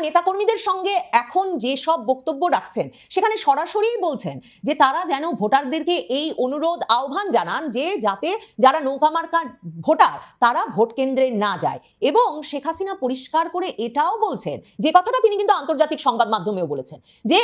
নেতাকর্মীদের সঙ্গে এখন যে সব বক্তব্য রাখছেন সেখানে সরাসরি বলছেন যে তারা যেন ভোটারদেরকে এই অনুরোধ আহ্বান জানান যে যাতে যারা নৌকা মার্কা ভোটার তারা ভোট কেন্দ্রে না যায়। এবং শেখ হাসিনা পরিষ্কার করে এটাও বলছেন, যে কথাটা তিনি কিন্তু আন্তর্জাতিক সংবাদ মাধ্যমেও বলেছেন, যে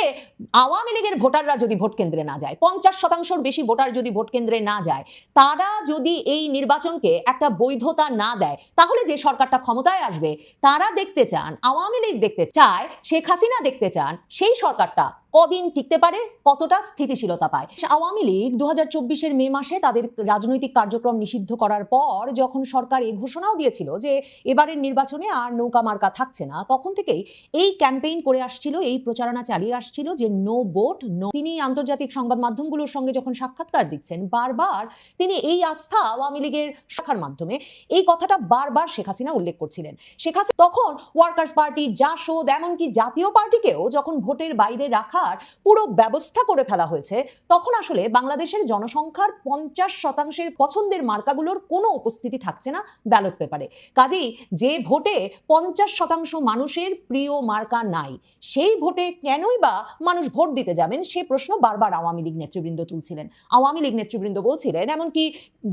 আওয়ামী লীগের ভোটাররা যদি ভোট কেন্দ্রে না যায়, 50% বেশি ভোটার যদি ভোট কেন্দ্রে না যায়, তারা যদি এই নির্বাচনকে একটা বৈধতা না দেয়, তাহলে যে সরকারটা ক্ষমতায় আসবে তারা দেখতে চান, আওয়ামী লীগ দেখতে চায়, শেখ হাসিনা দেখতে চান সেই সরকারটা কদিন টিকতে পারে, কতটা স্থিতিশীলতা পায়। আওয়ামী লীগ 2024-এর মে মাসে তাদের রাজনৈতিক কার্যক্রম নিষিদ্ধ করার পর যখন সরকার এই ঘোষণাও দিয়েছিল যে এবারের নির্বাচনে আর নৌকা মার্কা থাকছে না, তখন থেকেই এই ক্যাম্পেইন করে আসছিল, এই প্রচারণা চালিয়ে আসছিল যে নো ভোট নো। তিনি আন্তর্জাতিক সংবাদ মাধ্যমগুলোর সঙ্গে যখন সাক্ষাৎকার দিচ্ছেন, বারবার তিনি এই আস্থা আওয়ামী লীগের শাখার মাধ্যমে এই কথাটা বারবার শেখ হাসিনা উল্লেখ করছিলেন। শেখ হাসিনা তখন ওয়ার্কার্স পার্টি, জাসদ, এমনকি জাতীয় পার্টিকেও যখন ভোটের বাইরে রাখার পুরো ব্যবস্থা করে ফেলা হয়েছে, তখন আসলে বাংলাদেশের জনসংখ্যার 50% পছন্দের মার্কাগুলোর কোনো উপস্থিতি থাকছে না ব্যালট পেপারে। কাজেই যে ভোটে 50% মানুষের প্রিয় মার্কা নাই, সেই ভোটে কেনই বা মানুষ ভোট দিতে যাবেন, সে প্রশ্ন বারবার আওয়ামী লীগ নেতৃবৃন্দ তুলছিলেন। আওয়ামী লীগ নেতৃবৃন্দ বলছিলেন, এমনকি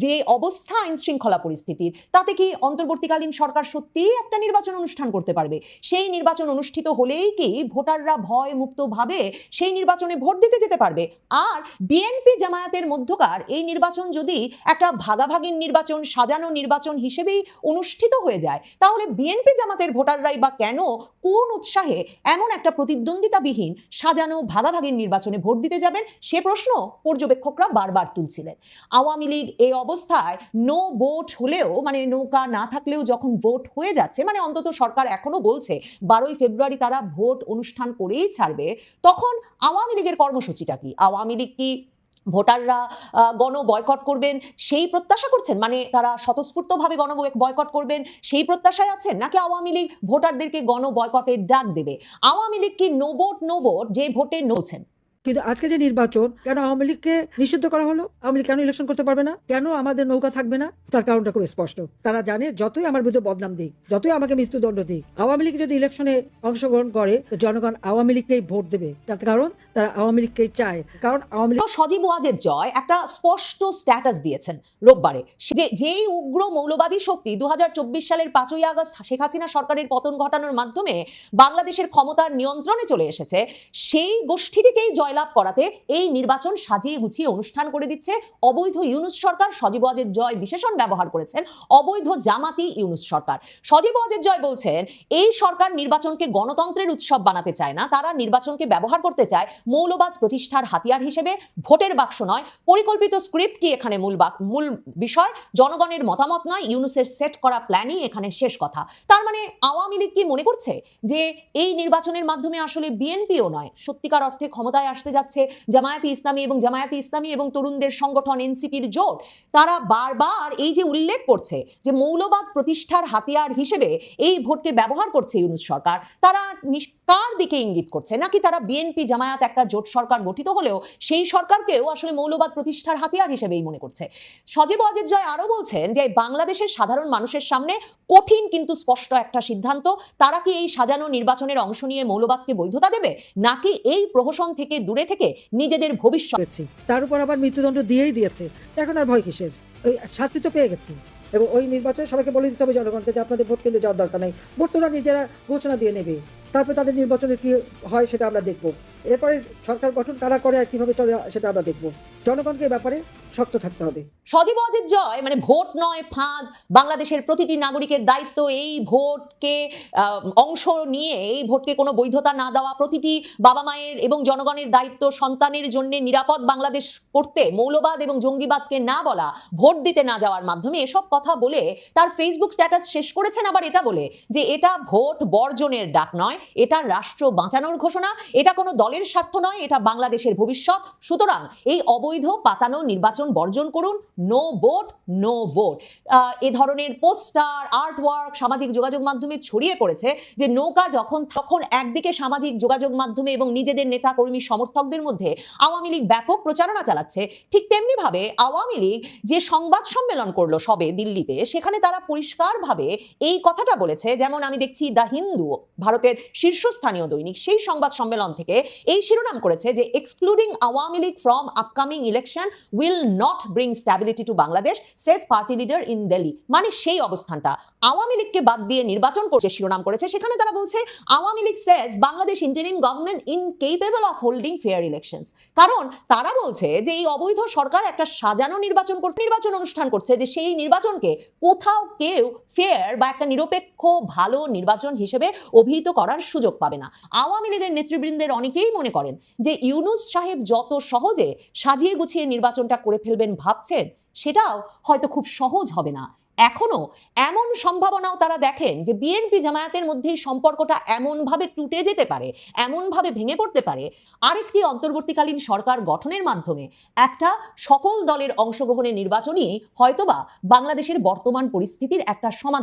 যে অবস্থা আইন শৃঙ্খলা পরিস্থিতির, তাতে কি অন্তর্বর্তীকালীন সরকার সত্যিই একটা নির্বাচন অনুষ্ঠান করতে পারবে? সেই নির্বাচন অনুষ্ঠিত হলেই কি ভোটাররা ভয় মুক্ত ভাবে সেই নির্বাচনে ভোট দিতে যেতে পারবে? আর বিএনপি জামায়াতের মধ্যকার এই নির্বাচন যদি একটা ভাগাভাগির নির্বাচন, সাজানো নির্বাচন হিসেবেই অনুষ্ঠিত হয়ে যায়, তাহলে বিএনপি জামাতের ভোটাররাই বা কেন, কোন উৎসাহে এমন একটা প্রতিদ্বন্দ্বিতাবিহীন সাজানো ভাগাভাগির নির্বাচনে ভোট দিতে যাবেন, সে প্রশ্ন পর্যবেক্ষকরা বারবার তুলছিলেন। আওয়ামী লীগ এই অবস্থায় নো ভোট হলেও, মানে নৌকা না থাকলেও যখন ভোট হয়ে যাচ্ছে, মানে অন্তত সরকার এখনো বলছে 12ই ফেব্রুয়ারি তারা ভোট অনুষ্ঠান করেই ছাড়বে, তখন আওয়ামী লীগের কর্মসূচিটা কি? আওয়ামী লীগ কি ভোটাররা গণ বয়কট করবেন সেই প্রত্যাশা করছেন, মানে তারা স্বতঃস্ফূর্তভাবে গণ বয়কট করবেন সেই প্রত্যাশায় আছেন, নাকি আওয়ামী লীগ ভোটারদেরকে গণ বয়কটের ডাক দেবে? আওয়ামী লীগ কি নো ভোট যে ভোটে নলছেন? কিন্তু আজকে যে নির্বাচন, কেন আওয়ামী লীগকে নিষিদ্ধ করা হলো? আওয়ামী লীগ কেন ইলেকশন করতে পারবে না? কেন আমাদের নৌকা থাকবে না? তার কারণটা খুব স্পষ্ট। তারা জানে যতই আমার বিরুদ্ধে বদনাম দিক, যতই আমাকে মৃত্যুদণ্ড দিক, আওয়ামী লীগ যদি ইলেকশনে অংশগ্রহণ করে তো জনগণ আওয়ামী লীগকেই ভোট দেবে, তার কারণ তারা আওয়ামী লীগকেই চায়। কারণ আওয়ামী লীগ সজীব ওয়াজেদ জয় একটা স্পষ্ট স্ট্যাটাস দিয়েছেন রোববারে, যেই উগ্র মৌলবাদী শক্তি 2024 সালের 5ই আগস্ট শেখ হাসিনা সরকারের পতন ঘটানোর মাধ্যমে বাংলাদেশের ক্ষমতার নিয়ন্ত্রণে চলে এসেছে, সেই গোষ্ঠীটিকেই জয়লাভ করাতে এই নির্বাচন সাজিয়ে গুছিয়ে অনুষ্ঠান করে দিচ্ছে অবৈধ ইউনূস সরকার। সজীব ওয়াজেদ জয় বিশেষণ ব্যবহার করেছেন অবৈধ জামাতি ইউনূস সরকার। সজীব ওয়াজেদ জয় বলছেন, এই সরকার নির্বাচনকে গণতন্ত্রের উৎসব বানাতে চায় না, তারা নির্বাচনকে ব্যবহার করতে চায় মৌলবাদ প্রতিষ্ঠার হাতিয়ার হিসেবে। ভোটের বাক্স নয়, পরিকল্পিত স্ক্রিপ্টই এখানে মূল বিষয়, জনগণের মতামত নয়, ইউনূসের সেট করা প্ল্যানই এখানে শেষ কথা। তার মানে আওয়ামী লীগ কি মনে করছে যে এই নির্বাচনের মাধ্যমে আসলে বিএনপিও নয়, সত্যিকার অর্থে ক্ষমতায় আসতে যাচ্ছে জামায়াতে ইসলামী এবং তরুণদের সংগঠন এনসিপির জোট? তারা বারবার এই যে উল্লেখ করছে যে মৌলবাদ প্রতিষ্ঠার হাতিয়ার হিসেবে এই ভোটকে ব্যবহার করছে ইউনূস সরকার, তারা কার দিকে ইঙ্গিত করছে? নাকি তারা বিএনপি জামায়াত একটা জোট সরকার গঠিত হলেও সেই সরকারকেও আসলে মৌলবাদ প্রতিষ্ঠার হাতিয়ার হিসেবেই মনে করছে? সজীব ওয়াজেদ জয় আরো বলছেন যে বাংলাদেশের সাধারণ মানুষের সামনে কঠিন কিন্তু স্পষ্ট একটা সিদ্ধান্ত, তারা কি এই সাজানো নির্বাচনের অংশ নিয়ে মৌলবাদকে বৈধতা দেবে, নাকি এই প্রহসন থেকে দূরে থেকে নিজেদের ভবিষ্যৎ? তার উপর আবার মৃত্যুদণ্ড দিয়েই দিয়েছে, এখন আর ভয় কিসের? ওই শাস্তি তো পেয়ে গেছি। এবং ওই নির্বাচনে সবাইকে বলে দিতে হবে জনগণকে যে আপনাদের ভোট কেন্দ্রে যাওয়ার দরকার নাই, ভোট তোরা নিজেরা ঘোষণা দিয়ে নেবে, তারপরে তাদের নির্বাচনে কি হয় সেটা আমরা দেখবো। এরপরে সরকার গঠন কারা করে আর কিভাবে চলে সেটা আমরা দেখবো। জনগণকে ব্যাপারে শক্ত থাকতে হবে। সজীব ওয়াজেদ জয় মানে ভোট নয় ফাঁদ, বাংলাদেশের প্রতিটি নাগরিকের দায়িত্ব এই ভোটকে অংশ নিয়ে এই ভোটকে কোনো বৈধতা না দেওয়া, প্রতিটি বাবা মায়ের এবং জনগণের দায়িত্ব সন্তানের জন্য নিরাপদ বাংলাদেশ করতে মৌলবাদ এবং জঙ্গিবাদকে না বলা, ভোট দিতে না যাওয়ার মাধ্যমে এসব কথা বলে তার ফেসবুক স্ট্যাটাস শেষ করেছেন আবার এটা বলে যে এটা ভোট বর্জনের ডাক নয়, এটা রাষ্ট্র বাঁচানোর ঘোষণা, এটা কোনো দলের স্বার্থ নয়, এটা বাংলাদেশের ভবিষ্যৎ। সুতরাং এই অবৈধ পাতানো নির্বাচন নির্বাচন বর্জন করুন, নো ভোট নো ভোট। এ ধরনের পোস্টার, আর্টওয়ার্ক সামাজিক যোগাযোগ মাধ্যমে ছড়িয়ে পড়েছে যে নৌকা তখন একদিকে সামাজিক যোগাযোগ মাধ্যমে এবং নিজেদের নেতা কর্মী সমর্থকদের মধ্যে আওয়ামী লীগ ব্যাপক প্রচারণা চালাচ্ছে, ঠিক তেমনি ভাবে আওয়ামী লীগ যে সংবাদ সম্মেলন করলো সবে দিল্লিতে, সেখানে তারা পরিষ্কারভাবে এই কথাটা বলেছে। যেমন আমি দেখছি দ্য হিন্দু, ভারতের শীর্ষস্থানীয় দৈনিক, সেই সংবাদ সম্মেলন থেকে এই শিরোনাম করেছে যে excluding Awami League from upcoming election will not bring stability to Bangladesh, says party leader in Delhi. মানে সেই অবস্থানটা, আওয়ামী লীগকে বাদ দিয়ে নির্বাচন করছে শিরোনাম করেছে, সেখানে তারা বলছে Awami League says Bangladesh interim government incapable of holding fair elections. কারণ তারা বলছে যে এই অবৈধ সরকার একটা সাজানো নির্বাচন অনুষ্ঠান করছে, যে সেই নির্বাচনকে কোথাও কেউ ফেয়ার বা একটা নিরপেক্ষ ভালো নির্বাচন হিসেবে অভিহিত করার সুযোগ পাবে না। আওয়ামী লীগের নেতৃবৃন্দের অনেকেই মনে করেন যে ইউনূস সাহেব যত সহজে সাজিয়ে গুছিয়ে নির্বাচনটা করে ফেলবেন ভাবছেন, সেটাও হয়তো খুব সহজ হবে না। এখনো এমন সম্ভাবনাও তারা দেখেন যে বিএনপি জামায়াতের মধ্যে সম্পর্কটা এমনভাবে টুটে যেতে পারে, এমনভাবে ভেঙে পড়তে পারে, আরেকটি অন্তর্বর্তীকালীন সরকার গঠনের মাধ্যমে একটা সকল দলের অংশগ্রহণের নির্বাচনই হয়তোবা বাংলাদেশের বর্তমান পরিস্থিতির একটা সমাধান।